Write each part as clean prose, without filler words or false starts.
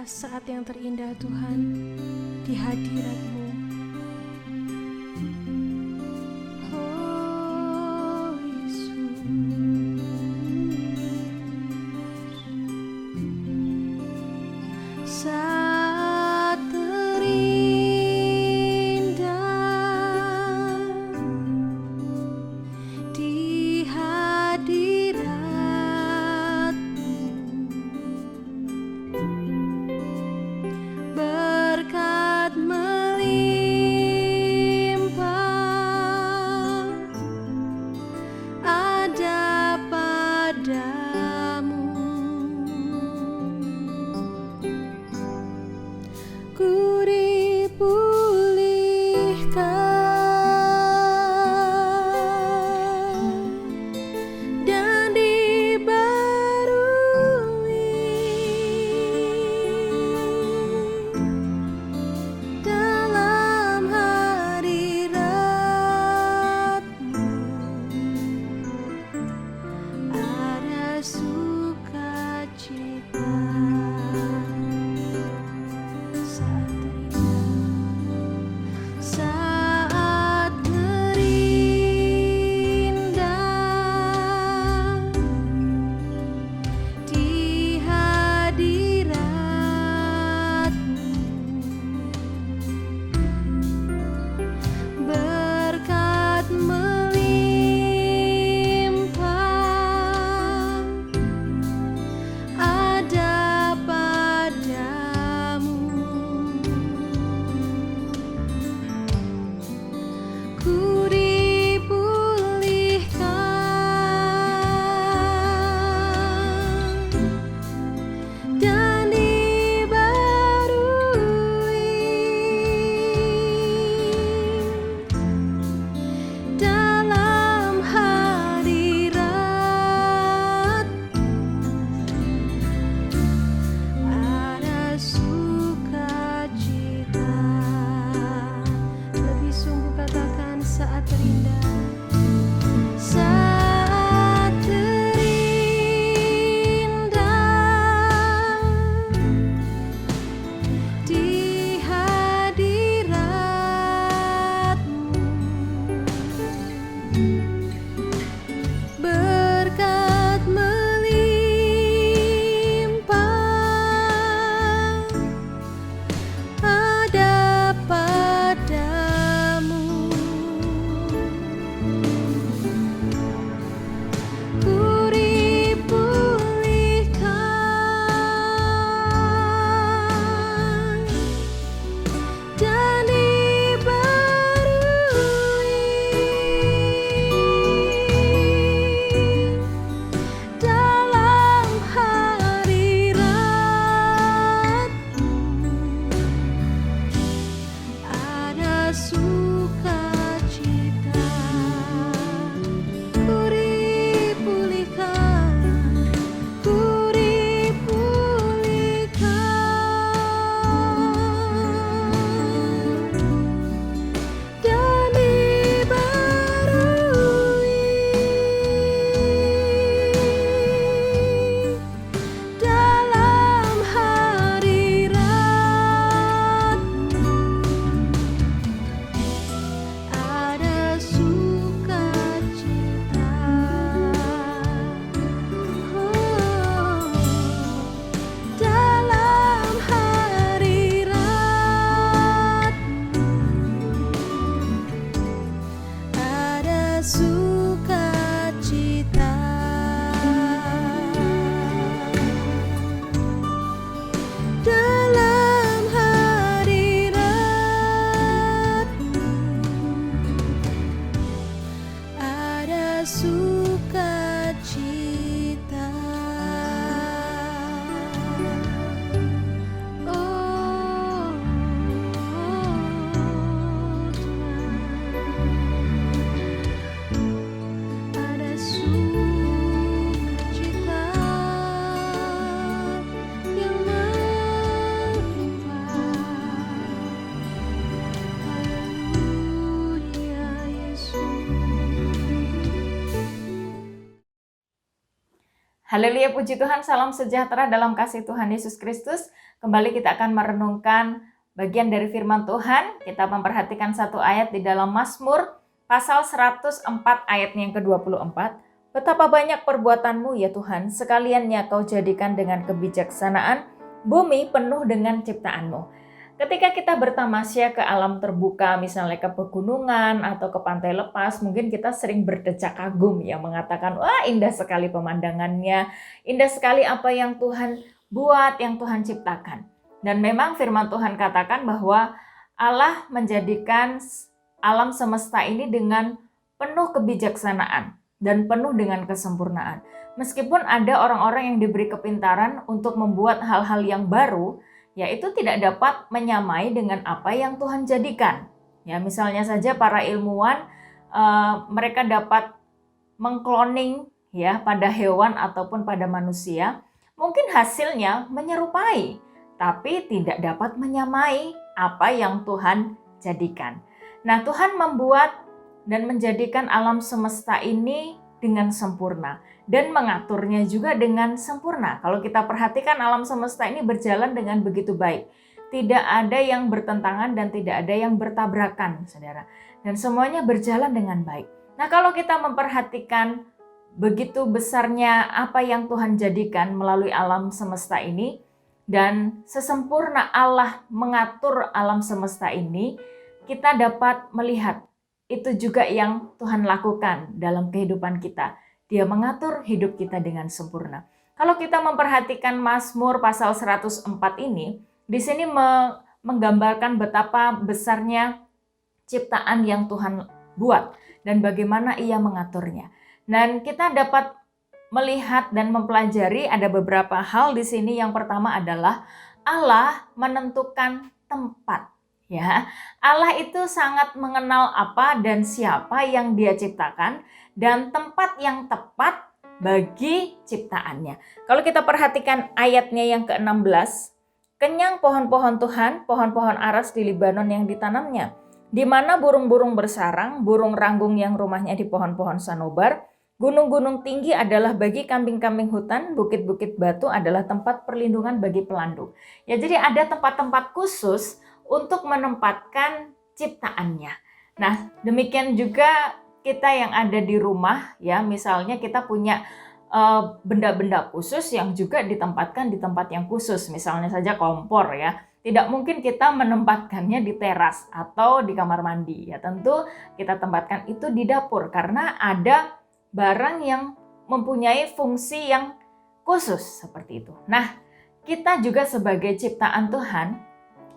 saat yang terindah Tuhan di hadirat-Mu. Oh Yesus, saat terindah di hadirat-Mu, berkat melimpah ada padamu. Ku dipulihkan dan dibarui dalam hadirat-Mu, ada sukacita saat terindah di hadirat-Mu, berkat melimpah ada padamu. Ku dipulihkan dan dibarui dalam hadirat-Mu, ada sukacita. Lebih sungguh katakan saat terindah, saat terindah di hadirat-Mu, berkat melimpah ada padamu. Ku dipulihkan dan dibarui dalam hadirat-Mu, ada sukacita. Ku dipulihkan, ku dipulihkan dan dibarui dalam hadirat-Mu, Haleluya, puji Tuhan, salam sejahtera dalam kasih Tuhan Yesus Kristus. Kembali kita akan merenungkan bagian dari firman Tuhan. Kita memperhatikan satu ayat di dalam Mazmur pasal 104 ayatnya yang ke-24. Betapa banyak perbuatanmu ya Tuhan, sekaliannya kau jadikan dengan kebijaksanaan, bumi penuh dengan ciptaanmu. Ketika kita bertamasya ke alam terbuka, misalnya ke pegunungan atau ke pantai lepas, mungkin kita sering berdecak kagum ya, mengatakan, wah indah sekali pemandangannya, indah sekali apa yang Tuhan buat, yang Tuhan ciptakan. Dan memang firman Tuhan katakan bahwa Allah menjadikan alam semesta ini dengan penuh kebijaksanaan dan penuh dengan kesempurnaan. Meskipun ada orang-orang yang diberi kepintaran untuk membuat hal-hal yang baru, yaitu tidak dapat menyamai dengan apa yang Tuhan jadikan. Ya, misalnya saja para ilmuwan, mereka dapat mengkloning ya pada hewan ataupun pada manusia. Mungkin hasilnya menyerupai, tapi tidak dapat menyamai apa yang Tuhan jadikan. Nah, Tuhan membuat dan menjadikan alam semesta ini dengan sempurna dan mengaturnya juga dengan sempurna. Kalau kita perhatikan alam semesta ini berjalan dengan begitu baik. Tidak ada yang bertentangan dan tidak ada yang bertabrakan, saudara. Dan semuanya berjalan dengan baik. Nah, kalau kita memperhatikan begitu besarnya apa yang Tuhan jadikan melalui alam semesta ini dan sesempurna Allah mengatur alam semesta ini, kita dapat melihat itu juga yang Tuhan lakukan dalam kehidupan kita. Dia mengatur hidup kita dengan sempurna. Kalau kita memperhatikan Mazmur pasal 104 ini, di sini menggambarkan betapa besarnya ciptaan yang Tuhan buat dan bagaimana Ia mengaturnya. Dan kita dapat melihat dan mempelajari ada beberapa hal di sini. Yang pertama adalah Allah menentukan tempat. Ya, Allah itu sangat mengenal apa dan siapa yang Dia ciptakan dan tempat yang tepat bagi ciptaannya. Kalau kita perhatikan ayatnya yang ke-16, kenyang pohon-pohon Tuhan, pohon-pohon aras di Libanon yang ditanamnya, di mana burung-burung bersarang, burung ranggung yang rumahnya di pohon-pohon sanobar, gunung-gunung tinggi adalah bagi kambing-kambing hutan, bukit-bukit batu adalah tempat perlindungan bagi pelanduk. Ya, jadi ada tempat-tempat khusus untuk menempatkan ciptaannya. Nah, demikian juga kita yang ada di rumah ya, misalnya kita punya benda-benda khusus yang juga ditempatkan di tempat yang khusus, misalnya saja kompor ya. Tidak mungkin kita menempatkannya di teras atau di kamar mandi ya, tentu kita tempatkan itu di dapur karena ada barang yang mempunyai fungsi yang khusus seperti itu. Nah, kita juga sebagai ciptaan Tuhan,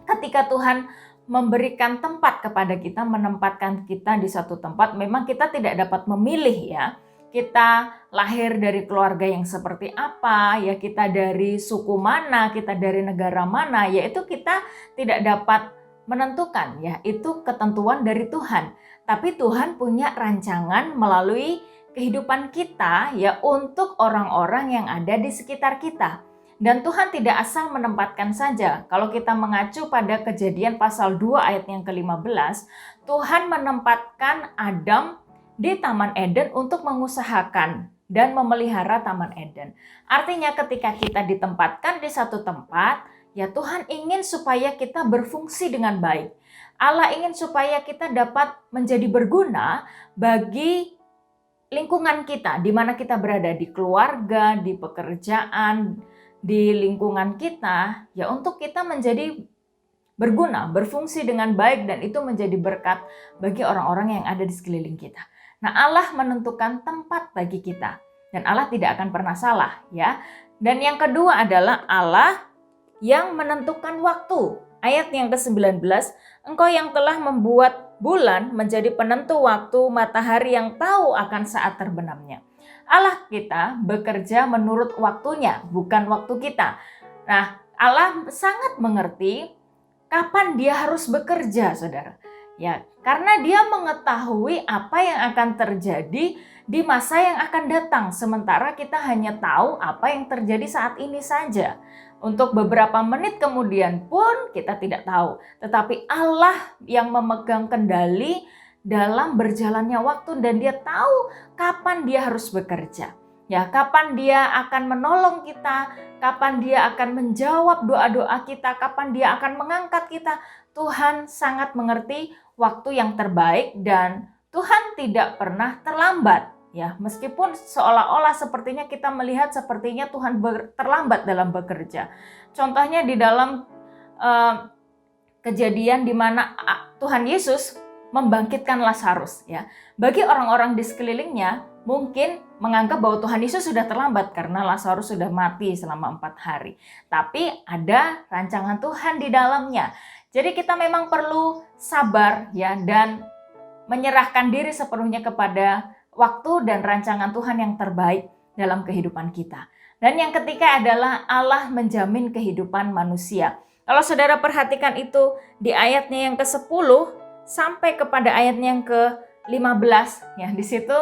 ketika Tuhan memberikan tempat kepada kita, menempatkan kita di satu tempat, memang kita tidak dapat memilih ya. Kita lahir dari keluarga yang seperti apa, ya kita dari suku mana, kita dari negara mana, yaitu kita tidak dapat menentukan ya, itu ketentuan dari Tuhan. Tapi Tuhan punya rancangan melalui kehidupan kita ya untuk orang-orang yang ada di sekitar kita. Dan Tuhan tidak asal menempatkan saja. Kalau kita mengacu pada Kejadian pasal 2 ayat yang ke-15, Tuhan menempatkan Adam di Taman Eden untuk mengusahakan dan memelihara Taman Eden. Artinya ketika kita ditempatkan di satu tempat, ya Tuhan ingin supaya kita berfungsi dengan baik. Allah ingin supaya kita dapat menjadi berguna bagi lingkungan kita, di mana kita berada, di keluarga, di pekerjaan, di lingkungan kita, ya untuk kita menjadi berguna, berfungsi dengan baik dan itu menjadi berkat bagi orang-orang yang ada di sekeliling kita. Nah, Allah menentukan tempat bagi kita dan Allah tidak akan pernah salah ya. Dan yang kedua adalah Allah yang menentukan waktu. Ayat yang ke-19, Engkau yang telah membuat bulan menjadi penentu waktu, matahari yang tahu akan saat terbenamnya. Allah kita bekerja menurut waktunya, bukan waktu kita. Nah, Allah sangat mengerti kapan Dia harus bekerja, saudara. Ya, karena Dia mengetahui apa yang akan terjadi di masa yang akan datang. Sementara kita hanya tahu apa yang terjadi saat ini saja. Untuk beberapa menit kemudian pun kita tidak tahu. Tetapi Allah yang memegang kendali dalam berjalannya waktu dan Dia tahu kapan Dia harus bekerja. Ya, kapan Dia akan menolong kita, kapan Dia akan menjawab doa-doa kita, kapan Dia akan mengangkat kita. Tuhan sangat mengerti waktu yang terbaik dan Tuhan tidak pernah terlambat. Ya, meskipun seolah-olah sepertinya kita melihat sepertinya Tuhan terlambat dalam bekerja. Contohnya di dalam kejadian di mana Tuhan Yesus membangkitkan Lazarus, ya. Bagi orang-orang di sekelilingnya mungkin menganggap bahwa Tuhan Yesus sudah terlambat karena Lazarus sudah mati selama 4 hari. Tapi ada rancangan Tuhan di dalamnya. Jadi kita memang perlu sabar, ya, dan menyerahkan diri sepenuhnya kepada waktu dan rancangan Tuhan yang terbaik dalam kehidupan kita. Dan yang ketiga adalah Allah menjamin kehidupan manusia. Kalau saudara perhatikan itu di ayatnya yang ke-10 sampai kepada ayatnya yang ke-15, ya, di situ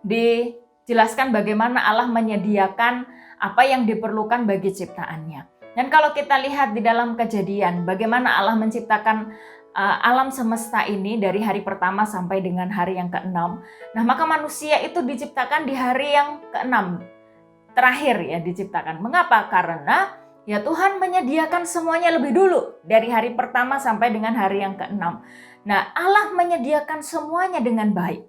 dijelaskan bagaimana Allah menyediakan apa yang diperlukan bagi ciptaannya. Dan kalau kita lihat di dalam Kejadian, bagaimana Allah menciptakan alam semesta ini dari hari pertama sampai dengan hari yang ke-6. Nah, maka manusia itu diciptakan di hari yang ke-6. Terakhir, ya, diciptakan. Mengapa? Karena ya Tuhan menyediakan semuanya lebih dulu dari hari pertama sampai dengan hari yang ke-6. Nah, Allah menyediakan semuanya dengan baik.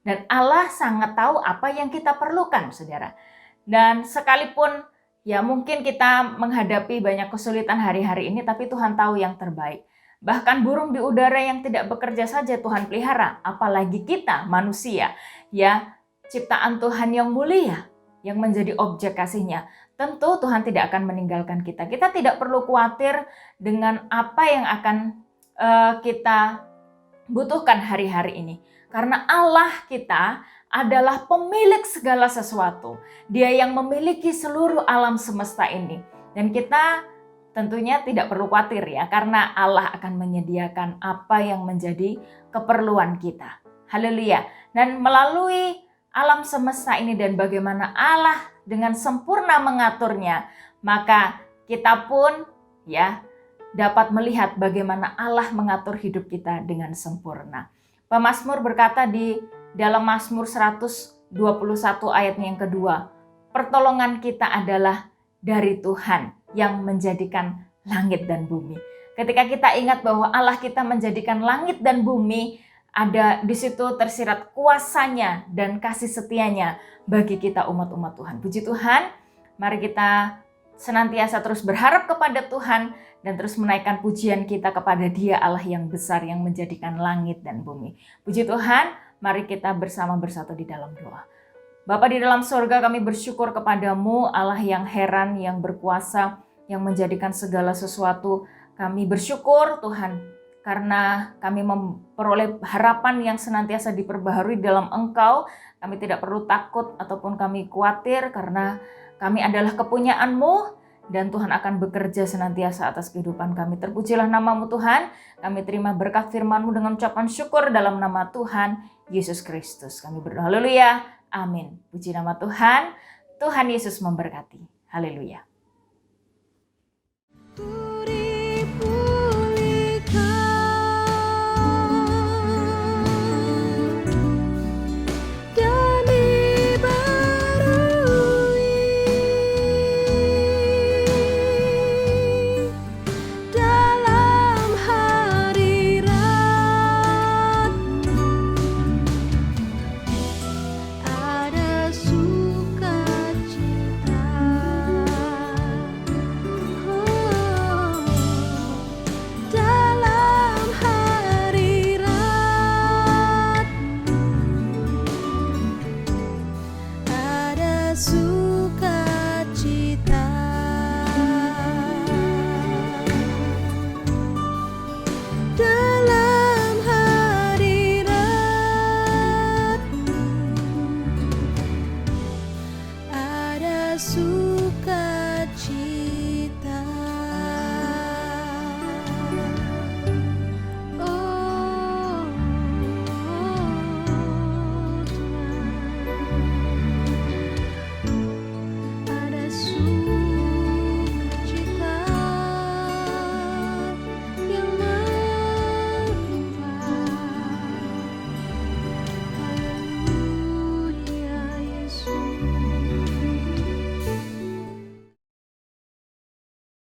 Dan Allah sangat tahu apa yang kita perlukan, saudara. Dan sekalipun ya mungkin kita menghadapi banyak kesulitan hari-hari ini, tapi Tuhan tahu yang terbaik. Bahkan burung di udara yang tidak bekerja saja Tuhan pelihara, apalagi kita manusia, ya, ciptaan Tuhan yang mulia, yang menjadi objek kasih-Nya. Tentu Tuhan tidak akan meninggalkan kita. Kita tidak perlu khawatir dengan apa yang akan kita butuhkan hari-hari ini. Karena Allah kita adalah pemilik segala sesuatu. Dia yang memiliki seluruh alam semesta ini. Dan kita tentunya tidak perlu khawatir, ya, karena Allah akan menyediakan apa yang menjadi keperluan kita. Haleluya. Dan melalui alam semesta ini dan bagaimana Allah dengan sempurna mengaturnya, maka kita pun, ya, dapat melihat bagaimana Allah mengatur hidup kita dengan sempurna. Pemazmur berkata di dalam Mazmur 121 ayatnya yang kedua, pertolongan kita adalah dari Tuhan yang menjadikan langit dan bumi. Ketika kita ingat bahwa Allah kita menjadikan langit dan bumi, ada di situ tersirat kuasanya dan kasih setianya bagi kita umat-umat Tuhan. Puji Tuhan, mari kita senantiasa terus berharap kepada Tuhan dan terus menaikkan pujian kita kepada Dia Allah yang besar yang menjadikan langit dan bumi. Puji Tuhan, mari kita bersama bersatu di dalam doa. Bapa di dalam surga, kami bersyukur kepadamu, Allah yang heran, yang berkuasa, yang menjadikan segala sesuatu. Kami bersyukur Tuhan, karena kami memperoleh harapan yang senantiasa diperbaharui dalam Engkau. Kami tidak perlu takut ataupun kami khawatir karena kami adalah kepunyaan-Mu dan Tuhan akan bekerja senantiasa atas kehidupan kami. Terpujilah nama-Mu Tuhan. Kami terima berkat firman-Mu dengan ucapan syukur dalam nama Tuhan Yesus Kristus. Kami berdoa, haleluya, amin. Puji nama Tuhan. Tuhan Yesus memberkati. Haleluya.